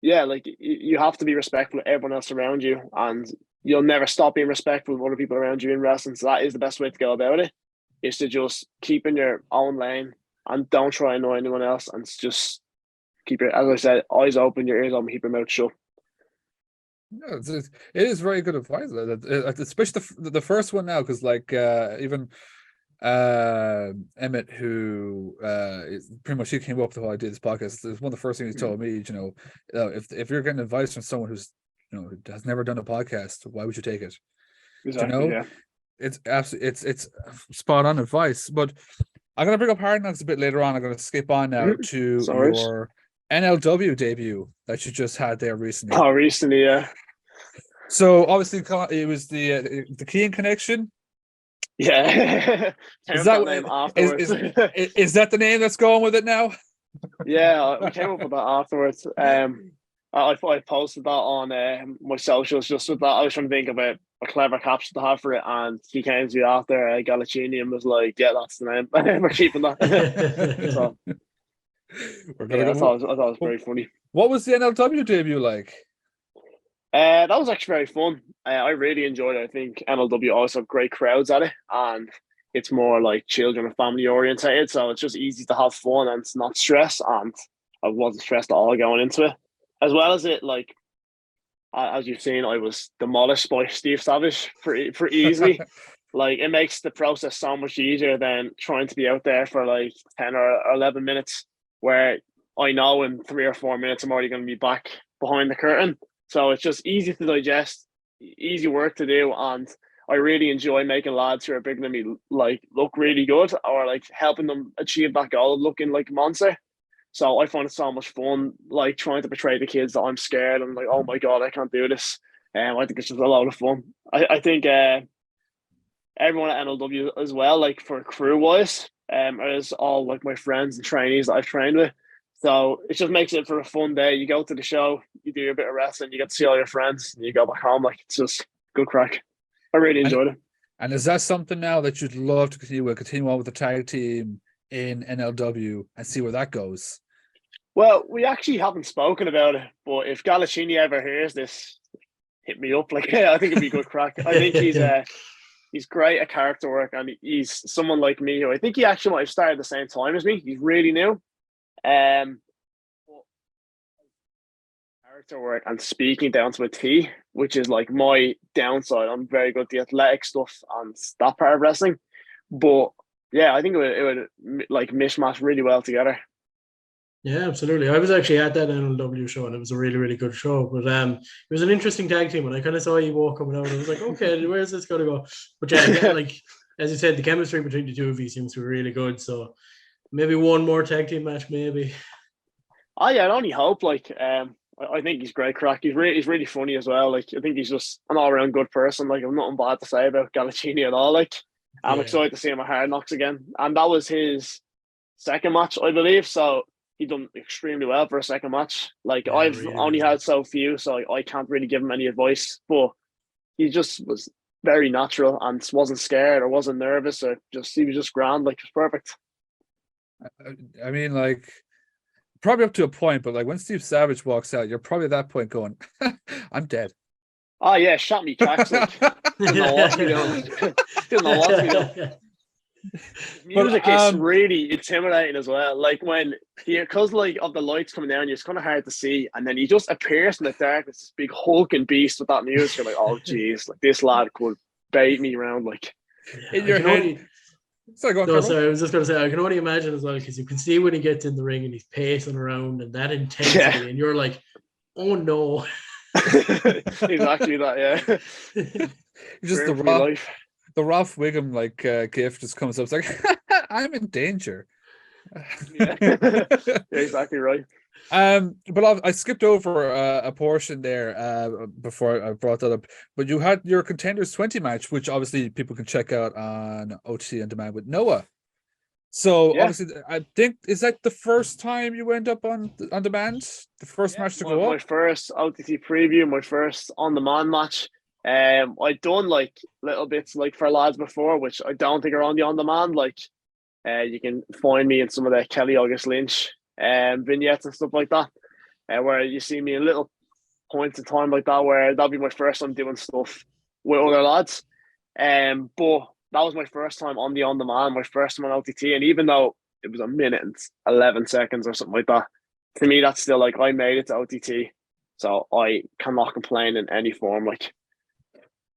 S3: yeah, like you have to be respectful of everyone else around you, and you'll never stop being respectful of other people around you in wrestling. So that is the best way to go about it, is to just keep in your own lane and don't try and annoy anyone else, and just keep your, as I said, eyes open, your ears open, keep your mouth shut.
S1: Yeah, it is very good advice, especially the first one now, because like even Emmett, who is pretty much, he came up with the whole idea of this podcast. It's one of the first things he told me, if you're getting advice from someone who's who has never done a podcast, why would you take it?
S3: Exactly, yeah.
S1: It's absolutely it's spot on advice. But I'm gonna bring up Hard Knocks a bit later on. I'm gonna skip on now to
S3: Sorry.
S1: your NLW debut that you just had there recently.
S3: Oh, recently, yeah.
S1: So obviously it was the Cian connection.
S3: Yeah.
S1: Is
S3: that
S1: that
S3: name afterwards?
S1: is that the name that's going with it now?
S3: Yeah, we came up with that afterwards. I posted that on my socials just with that. I was trying to think of a clever caption to have for it, and he came to me after Galacini and was like, "Yeah, that's the name. We're keeping that." So,
S1: We're gonna
S3: I thought it was very funny.
S1: What was the NLW debut like?
S3: That was actually very fun. I really enjoyed it. I think NLW also have great crowds at it, and it's more like children and family orientated, so it's just easy to have fun and it's not stress. And I wasn't stressed at all going into it, as well as it like as you've seen, I was demolished by Steve Savage pretty easily. Like it makes the process so much easier than trying to be out there for like 10 or 11 minutes, where I know in 3 or 4 minutes I'm already going to be back behind the curtain. So it's just easy to digest, easy work to do, and I really enjoy making lads who are bigger than me like look really good, or like helping them achieve that goal of looking like a monster. So I find it so much fun, like trying to portray the kids that I'm scared and like, oh my god, I can't do this. I think it's just a lot of fun. I think everyone at NLW as well, like for crew wise, is all like my friends and trainees that I've trained with. So it just makes it for a fun day. You go to the show, you do a bit of wrestling, you get to see all your friends, and you go back home. Like it's just good crack. I really enjoyed it.
S1: And is that something now that you'd love to continue on with the tag team in NLW and see where that goes?
S3: Well, we actually haven't spoken about it, but if Galacini ever hears this, hit me up. Like, I think it'd be good crack. I think he's great at character work, and he's someone like me who I think he actually might have started at the same time as me. He's really new. But character work and speaking down to a T, which is like my downside. I'm very good at the athletic stuff and that part of wrestling. But yeah, I think it would like mishmash really well together.
S2: Yeah, absolutely. I was actually at that NLW show and it was a really, really good show. But it was an interesting tag team and I kind of saw you walk coming out and I was like, okay, where's this going to go? But yeah, again, like as you said, the chemistry between the two of you seems to be really good. So maybe one more tag team match, maybe.
S3: Oh yeah, I'd only hope. Like, I think he's great crack. He's really funny as well. Like, I think he's just an all around good person. Like, I've nothing bad to say about Galacini at all. Like, I'm excited to see him at Hard Knocks again, and that was his second match, I believe. So he done extremely well for a second match. Like, yeah, I've really only had so few, so I can't really give him any advice. But he just was very natural and wasn't scared or wasn't nervous or he was just grand. Like, it was perfect.
S1: I mean, like, probably up to a point, but like when Steve Savage walks out, you're probably at that point going, I'm dead.
S3: Oh yeah, shot me tracks. Like, didn't know what to be doing. Didn't know what to be doing. Music is really intimidating as well. Like when because like of the lights coming down, it's kind of hard to see, and then he just appears in the darkness, this big hulking beast with that music. You're like, oh geez, like this lad could bait me around. Like
S1: in your head.
S2: Sorry, I was just going to say, I can only imagine as well, because you can see when he gets in the ring and he's pacing around and that intensity, and you're like, oh no.
S3: Exactly that, yeah.
S1: Just the Ralph Wiggum like gif just comes up. It's like, I'm in danger.
S3: Yeah. Exactly right.
S1: But I skipped over a portion there before I brought that up. But you had your Contenders 20 match, which obviously people can check out on OTT on demand with Noah. So yeah. Obviously, I think is that the first time you went up on demand, the first match to go up.
S3: My first OTT preview, my first on demand match. I'd done like little bits like for lads before, which I don't think are on the on demand. Like, you can find me in some of the Kelly August Lynch vignettes and stuff like that, where you see me in little points in time like that, where that'll be my first time doing stuff with other lads. But that was my first time on the on-demand, my first time on OTT, and even though it was a minute and 11 seconds or something like that, to me that's still like I made it to OTT, so I cannot complain in any form. Like,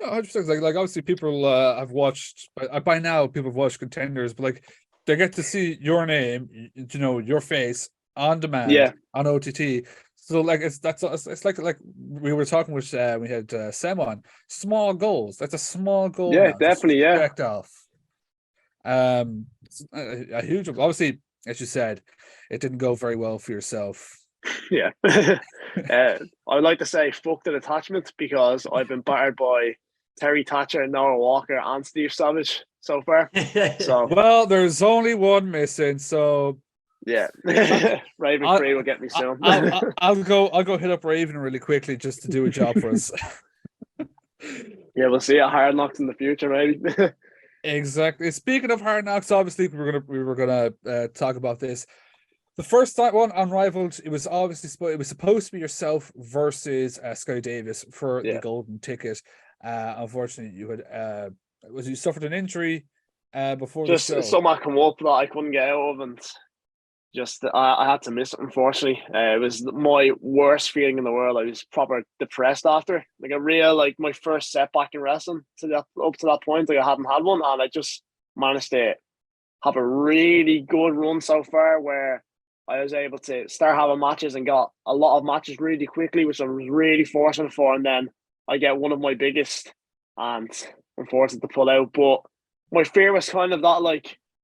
S1: 100%. Like obviously people have watched by now. People have watched Contenders, but like they get to see your name, you know, your face on demand
S3: Yeah.
S1: on OTT. So like it's like we were talking with we had Sam on small goals. That's a small goal
S3: Yeah,
S1: now. Just
S3: definitely. Yeah.
S1: checked off. It's a huge, obviously, as you said, it didn't go very well for yourself.
S3: Yeah. I would like to say fuck the attachment because I've been battered by Terry Thatcher, Noah Walker, and Steve Savage so far. So
S1: Well, there's only one missing, so
S3: yeah, Raven
S1: I'll-
S3: Free will get me soon.
S1: I'll go hit up Raven really quickly just to do a job for us.
S3: Yeah, we'll see a Hard Knocks in the future, maybe.
S1: Exactly. Speaking of Hard Knocks, obviously we were gonna talk about this. The first time one Unrivaled, it was obviously it was supposed to be yourself versus Sky Davis for the
S3: Yeah.
S1: golden ticket. Unfortunately, you suffered an injury before
S3: Just
S1: the show.
S3: something come up that I couldn't get out of, and just I had to miss it. Unfortunately, it was my worst feeling in the world. I was proper depressed after, like a real my first setback in wrestling up to that point. Like I hadn't had one, and I just managed to have a really good run so far where I was able to start having matches and got a lot of matches really quickly, which I was really fortunate for. And then I get one of my biggest, and I'm forced to pull out. But my fear was kind of that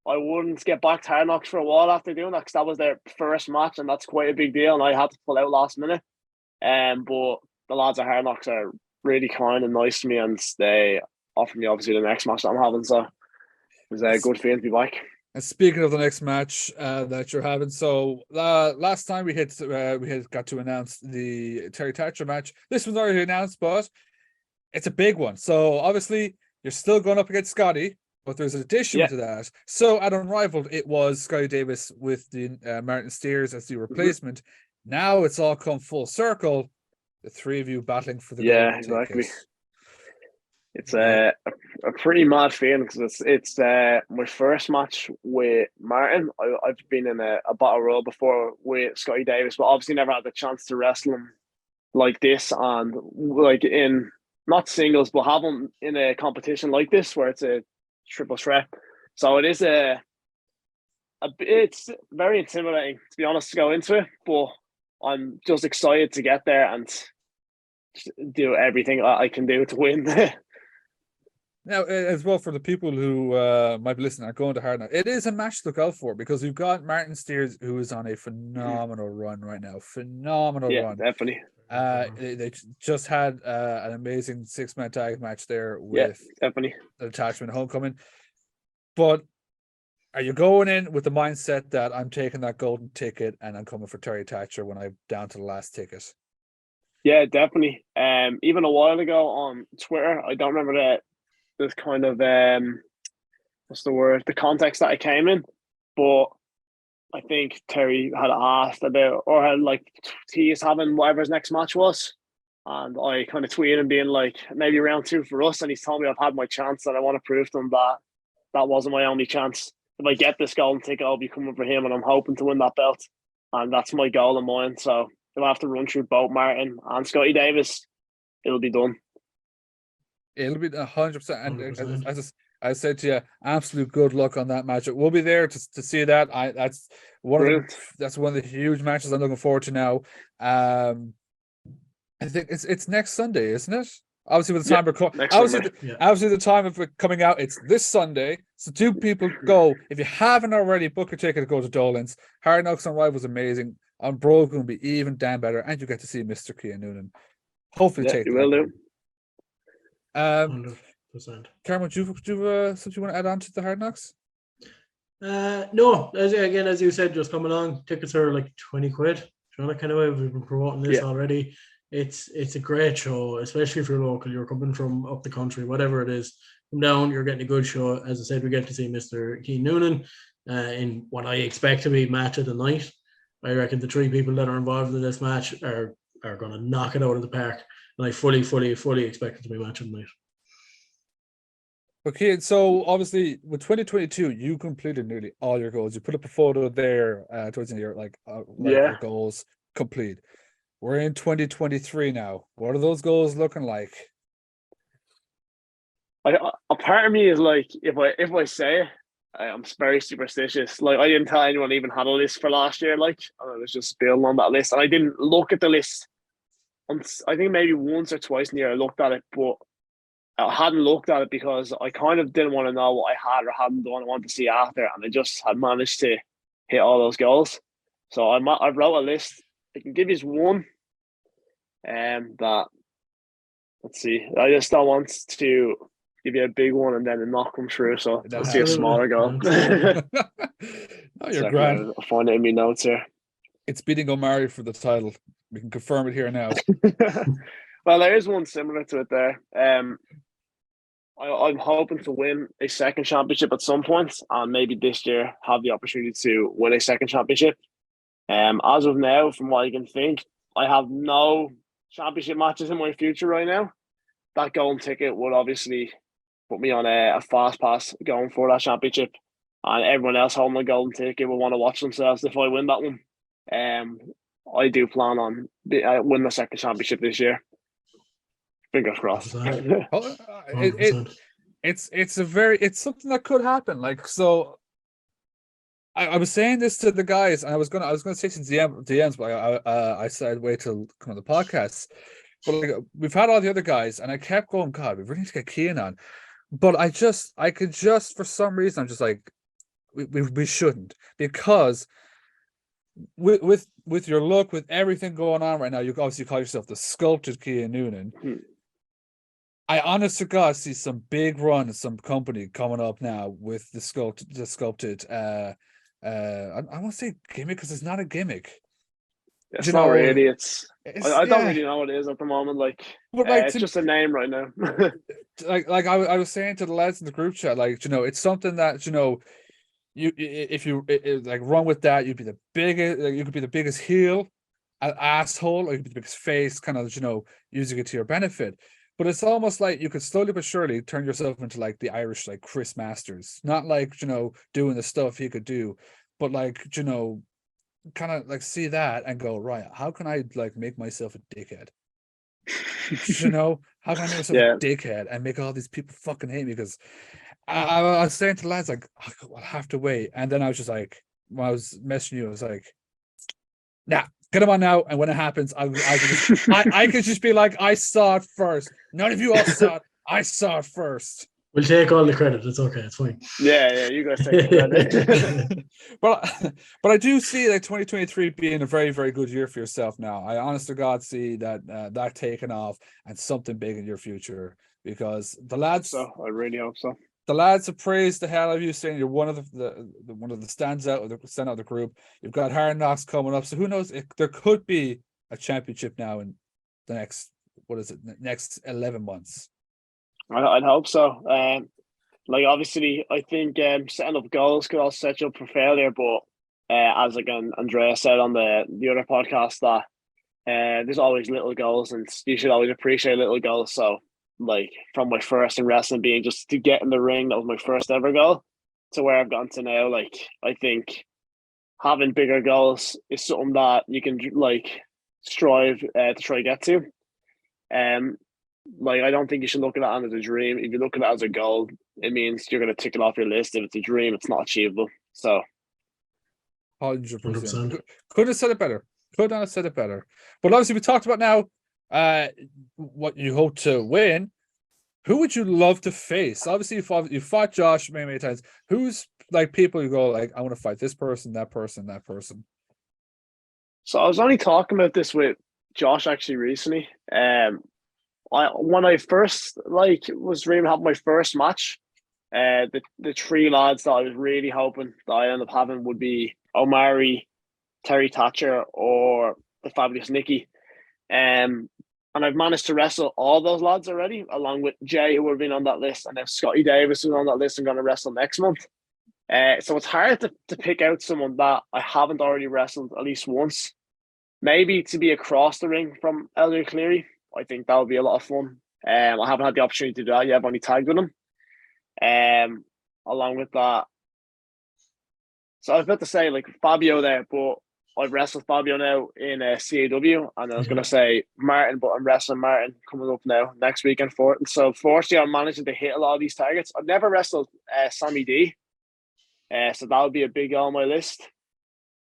S3: I wouldn't get back to Hard Knocks for a while after doing that because that was their first match, and that's quite a big deal. And I had to pull out last minute. But the lads at Hard Knocks are really kind and nice to me, and they offered me obviously the next match that I'm having. So it was a good feeling to be back.
S1: And speaking of the next match that you're having, so last time we had got to announce the Terry Thatcher match. This one's already announced, but it's a big one. So obviously you're still going up against Scotty, but there's an addition to that. So at Unrivaled, it was Scotty Davis with the Martin Steers as the replacement. Now it's all come full circle. The three of you battling for the golden
S3: exactly.
S1: ticket.
S3: It's a pretty mad feeling because it's my first match with Martin. I've been in a battle royal before with Scotty Davis, but obviously never had the chance to wrestle him like this and in not singles, but have him in a competition like this where it's a triple threat. So it is it's very intimidating to be honest to go into it, but I'm just excited to get there and do everything I can do to win.
S1: Now, as well, for the people who might be listening, are going to Hard Knocks, it is a match to look out for because we've got Martin Steers, who is on a phenomenal run right now. Phenomenal run.
S3: Definitely.
S1: They just had an amazing 6-man tag match there with
S3: definitely
S1: the Attachment Homecoming. But are you going in with the mindset that I'm taking that golden ticket and I'm coming for Terry Thatcher when I'm down to the last ticket?
S3: Yeah, definitely. Even a while ago on Twitter, I don't remember the kind of what's the word? The context that I came in, but I think Terry had asked about or had teased having whatever his next match was, and I kind of tweeted him being like maybe round 2 for us, and he's told me I've had my chance and I want to prove to him that that wasn't my only chance. If I get this golden ticket, I'll be coming for him, and I'm hoping to win that belt, and that's my goal in mind. So if I have to run through both Martin and Scotty Davis, it'll be done.
S1: It'll be 100%. And as I said to you, absolute good luck on that match. We'll be there to see that. That's one of the huge matches I'm looking forward to now. I think it's next Sunday, isn't it? Obviously, with the time obviously the time of it coming out, it's this Sunday. So two people go. If you haven't already, book a ticket to go to Dolan's. Hard Knocks on Rival was amazing. Unbroken will be even damn better, and you get to see Mr. Cian Noonan. Hopefully, take
S3: you will do.
S2: 100%.
S1: Carmo, do you something you want to add on to the Hard Knocks?
S2: No, as you said, just come along. Tickets are like 20 quid. You know that kind of way. We've been promoting this already. It's a great show, especially if you're local. You're coming from up the country, whatever it is. Come down, you're getting a good show. As I said, we get to see Mr. Cian Noonan in what I expect to be match of the night. I reckon the 3 people that are involved in this match are going to knock it out of the park. And I fully expect it to be match of the night.
S1: Okay, so obviously with 2022, you completed nearly all your goals. You put up a photo there towards the end of your goals complete. We're in 2023 now. What are those goals looking like?
S3: A part of me is like, if I say it, I'm very superstitious. Like I didn't tell anyone I even had a list for last year. Like I was just building on that list, and I didn't look at the list. I think maybe once or twice in the year I looked at it, but I hadn't looked at it because I kind of didn't want to know what I had or hadn't done. I wanted to see after, and I just had managed to hit all those goals. So I wrote a list. I can give you one, that let's see. I just don't want to give you a big one and then it not come through. So let's see a smaller goal.
S1: No, you're grand.
S3: I'll find it in my notes here.
S1: It's beating Omari for the title. We can confirm it here now.
S3: Well, there is one similar to it there. I'm hoping to win a second championship at some point, and maybe this year have the opportunity to win a second championship. As of now, from what I can think, I have no championship matches in my future right now. That golden ticket would obviously put me on a fast pass going for that championship, and everyone else holding a golden ticket will want to watch themselves if I win that one. I do plan on winning the second championship this year. Fingers crossed.
S1: It's something that could happen. Like, so I was saying this to the guys, and I was gonna say to DMs, but I said wait till come on the podcast. But like, we've had all the other guys, and I kept going, God, we really need to get Cian on. But I could just for some reason I'm just like, we shouldn't, because with your look, with everything going on right now, you obviously call yourself the Sculpted Cian Noonan. I honest to God see some big run at some company coming up now with the Sculpted. I won't say gimmick because it's not a gimmick.
S3: It's not really. I don't really know what it is at the moment. Like, it's just a name right now.
S1: like I was saying to the lads in the group chat, like, it's something that if you like run with that, you'd be the biggest. You could be the biggest heel, an asshole, or you could be the biggest face, kind of using it to your benefit. But it's almost like you could slowly but surely turn yourself into like the Irish, like Chris Masters, not like doing the stuff he could do, but like kind of like see that and go, right, how can I like make myself a dickhead? How can I make myself a dickhead and make all these people fucking hate me? Because I was saying to the lads, like, I'll have to wait. And then I was just like, when I was messaging you, I was like, nah, get him on now. And when it happens, I could just be like, I saw it first. None of you all saw it. I saw it first.
S2: We'll take all the credit. It's okay. It's fine.
S3: Yeah, you guys take the credit.
S1: but I do see like 2023 being a very, very good year for yourself now. I honest to God see that taking off and something big in your future, because the lads.
S3: I really hope so.
S1: The lads have praised the hell out of you, saying you're one of the standout of the group. You've got Hard Knocks coming up, so who knows? There could be a championship now in the next 11 months.
S3: I'd hope so. Like obviously, I think setting up goals could also set you up for failure. But as again, Andrea said on the other podcast, that there's always little goals, and you should always appreciate little goals. So, like from my first in wrestling being just to get in the ring, that was my first ever goal, to where I've gotten to now. Like I think having bigger goals is something that you can like strive to try to get to. Like I don't think you should look at it as a dream. If you look at it as a goal, it means you're going to tick it off your list. If it's a dream, it's not achievable. So,
S1: 100%. Could have said it better. Could not have said it better. But obviously, we talked about now what you hope to win. Who would you love to face? Obviously, you fought Josh many times. Who's like people you go like, I want to fight this person, that person, that person.
S3: So I was only talking about this with Josh actually recently. When I first was dreaming of having my first match, the three lads that I was really hoping that I end up having would be Omari, Terry Thatcher, or the Fabulous Nikki. And I've managed to wrestle all those lads already, along with Jay, who would have been on that list, and then Scotty Davis, who's on that list and going to wrestle next month. So it's hard to pick out someone that I haven't already wrestled at least once. Maybe to be across the ring from Elder Cleary. I think that would be a lot of fun. I haven't had the opportunity to do that yet. I've only tagged with him. Along with that, so I was about to say like Fabio there, but I've wrestled Fabio now in CAW, and I was going to say Martin, but I'm wrestling Martin coming up now next weekend for it. And so fortunately, I'm managing to hit a lot of these targets. I've never wrestled Sammy D. So that would be a big goal on my list.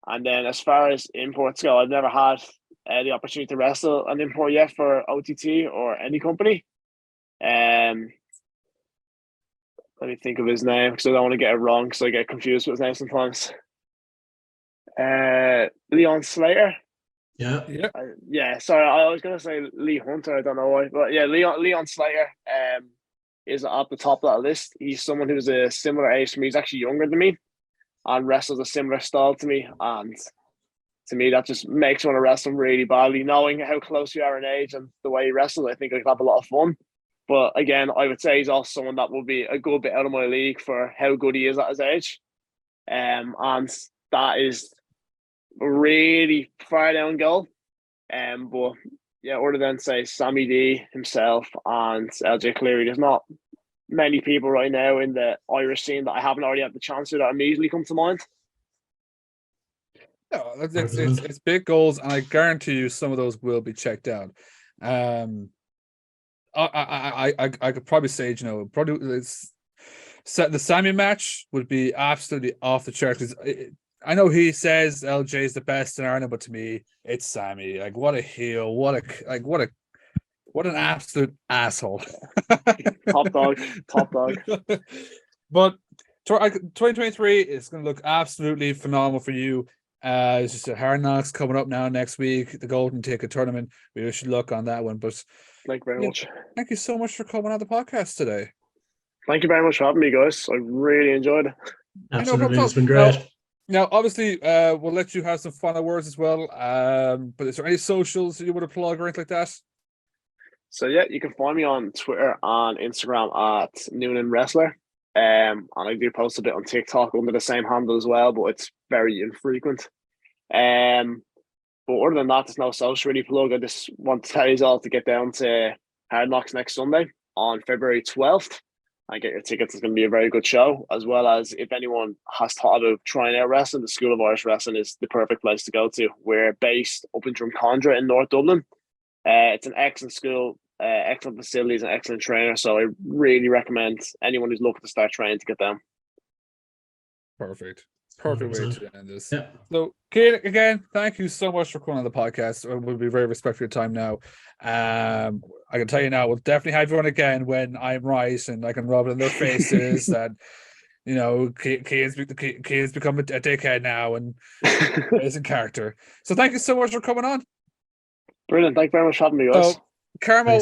S3: And then as far as imports go, I've never had the opportunity to wrestle an import yet for OTT or any company. Let me think of his name because I don't want to get it wrong because I get confused with his name sometimes. Leon Slater.
S2: Yeah.
S3: Yeah, sorry, I was gonna say Lee Hunter, I don't know why. But yeah, Leon Slater is at the top of that list. He's someone who's a similar age to me. He's actually younger than me and wrestles a similar style to me. And to me, that just makes me want to wrestle him really badly. Knowing how close we are in age and the way he wrestles, I think I could have a lot of fun. But again, I would say he's also someone that will be a good bit out of my league for how good he is at his age. And that is really far down goal. But yeah, other than say Sammy D himself and LJ Cleary, there's not many people right now in the Irish scene that I haven't already had the chance to that immediately come to mind.
S1: No, it's big goals, and I guarantee you some of those will be checked out. I could probably say, probably it's the Sammy match would be absolutely off the chart. I know he says LJ is the best in Ireland, but to me, it's Sammy. Like, what a heel! What an absolute asshole!
S3: Top dog.
S1: But 2023 is going to look absolutely phenomenal for you. It's just a Hard Knocks coming up now next week, the Golden Ticket Tournament. We wish you luck on that one. But
S3: thank you very much.
S1: Thank you so much for coming on the podcast today.
S3: Thank you very much for having me, guys. I really enjoyed it.
S2: Absolutely, it's been great.
S1: Now, obviously, we'll let you have some final words as well. But is there any socials that you want to plug or anything like that?
S3: So yeah, you can find me on Twitter and Instagram at Noonan Wrestler. And I do post a bit on TikTok under the same handle as well, but it's very infrequent. But other than that, there's no social really plug. I just want to tell you all to get down to Hard Knocks next Sunday on February 12th. And get your tickets. It's going to be a very good show, as well as if anyone has thought of trying out wrestling, the School of Irish Wrestling is the perfect place to go to. We're based up in Drumcondra in North Dublin. It's an excellent school, excellent facilities, and excellent trainer. So I really recommend anyone who's looking to start training to get down.
S1: Perfect way to end this.
S2: Yeah.
S1: So, Cian, again, thank you so much for coming on the podcast. We'll be very respectful of your time now. I can tell you now, we'll definitely have you on again when I'm right and I can rub it in their faces that Cian's become a dickhead now and is in character. So thank you so much for coming on.
S3: Brilliant. Thank you very much for having me, guys.
S1: So, Carmo,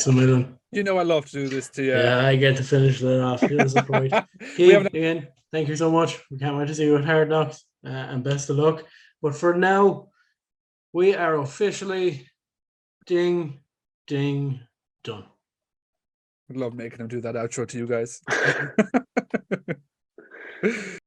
S1: I love to do this to you.
S2: Yeah, I get to finish that off. That's the point. Cian, again, thank you so much. We can't wait to see you at Hard Knocks, and best of luck. But for now, we are officially ding, ding, done.
S1: I love making him do that outro to you guys.